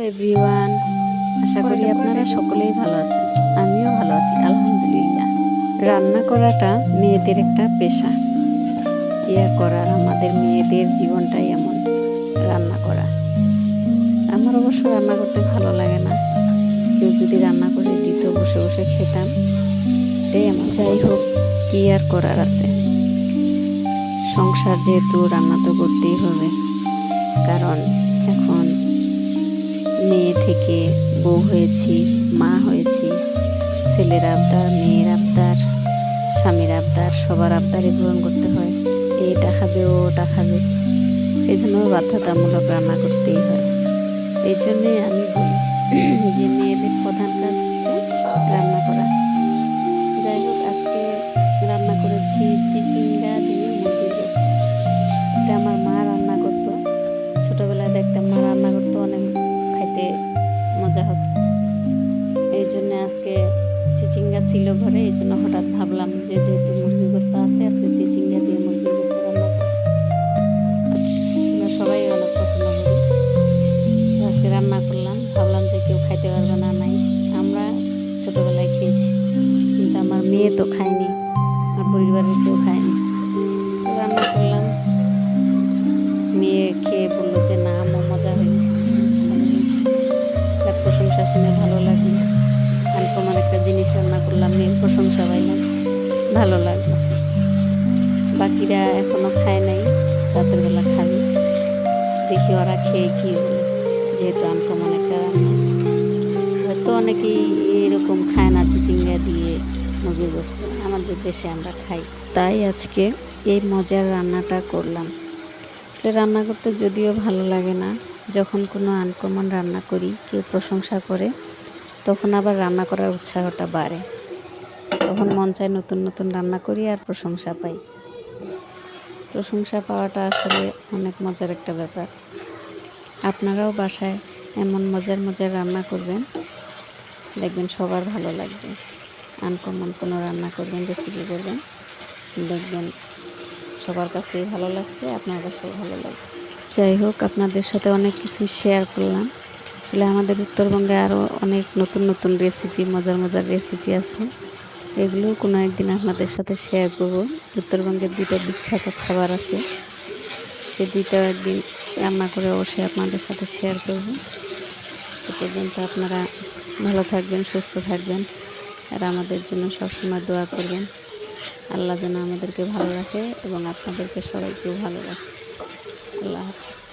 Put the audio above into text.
Everyone, আশা করি আপনারা সকলেই ভালো আছেন। আমিও ভালো আছি আলহামদুলিল্লাহ। রান্না করাটা মেয়েদের একটা পেশা। কি আর করার, আমাদের মেয়েদের জীবনটাই এমন, রান্না করা। আমার অবশ্য রান্না করতে ভালো লাগে না, কেউ যদি রান্না করে দিত বসে বসে খেতাম, এটাই আমার। যাই হোক, কি আর করার আছে, সংসার যেহেতু রান্না তো করতেই হবে। কারণ এখন মেয়ে থেকে বউ হয়েছি, মা হয়েছি, ছেলের আবদার, মেয়ের আবদার, স্বামীর আবদার, সবার আবদারই পূরণ করতে হয়। এটা খাবে, ওটা খাবে, এই জন্য বাধ্যতামূলক রান্না করতেই হয়। এই জন্যে আমি বলি যে মেয়েদের প্রধান কাজ হচ্ছে রান্না করা। যাই হোক, আজকে রান্না করেছি চিচিঙ্গা দিয়ে মুরগির গোশত। এটা আমার মা রান্না করতো, ছোটোবেলায় দেখতাম মা রান্না করতো, অনেক খাইতে মজা হতো। এই জন্য আজকে চিচিঙ্গা ছিল ঘরে, এই জন্য হঠাৎ ভাবলাম যে যেহেতু মুরগির গোশত আছে, আজকে চিচিঙ্গা দিয়ে মুরগির গোশত রান্না করি। আমরা সবাই অনেক পছন্দ করি, আজকে রান্না করলাম। ভাবলাম যে কেউ খাইতে পারবে না, নাই, আমরা ছোটোবেলায় খেয়েছি, কিন্তু আমার মেয়ে তো খায়নি, আমার পরিবারের কেউ খায়নি। রান্না করলাম, মেয়ে খেয়ে বললো যে না আম্মু মজা হয়েছে, ভালো হয়েছে। তার প্রশংসা শুনে ভালো লাগলো। আনকমন একটা জিনিস রান্না করলাম, মেয়ের প্রশংসা পাইলাম, ভালো লাগলো। বাকিরা এখনো খায় নাই, রাতের বেলা খাবে, দেখি ওরা খেয়ে কি বলে। যেহেতু আনকমন একটা রান্না, হয়তো অনেকেই এরকম খায় না চিচিঙ্গা দিয়ে মুরগির গোশত, আমাদের দেশে আমরা খাই। তাই আজকে এই মজার রান্নাটা করলাম। রান্না করতে যদিও ভালো লাগে না, যখন কোনো আনকমন রান্না করি, কেউ প্রশংসা করে, তখন আবার রান্না করার উৎসাহটা বাড়ে। তখন মন চায় নতুন নতুন রান্না করি আর প্রশংসা পাই। প্রশংসা পাওয়াটা আসলে অনেক মজার একটা ব্যাপার। আপনারাও বাসায় এমন মজার মজার রান্না করবেন, দেখবেন সবার ভালো লাগবে। আনকমন কোনো রান্না করবেন, রেসিপি করবেন, দেখবেন সবার কাছেই ভালো লাগছে, আপনার কাছেও ভালো লাগবে। যাই হোক, আপনাদের সাথে অনেক কিছু শেয়ার করলাম। আসলে আমাদের উত্তরবঙ্গে আরও অনেক নতুন নতুন রেসিপি, মজার মজার রেসিপি আছে, এগুলোও কোনো একদিন আপনাদের সাথে শেয়ার করব। উত্তরবঙ্গের 2টা বিখ্যাত খাবার আছে, সে 2টা একদিন রান্না করে অবশ্যই আপনাদের সাথে শেয়ার করব। সে পর্যন্ত আপনারা ভালো থাকবেন, সুস্থ থাকবেন, আর আমাদের জন্য সবসময় দোয়া করবেন। আল্লাহ যেন আমাদেরকে ভালো রাখে এবং আপনাদেরকে সবাইকেও ভালো রাখে। আল্লাহ হাফেজ।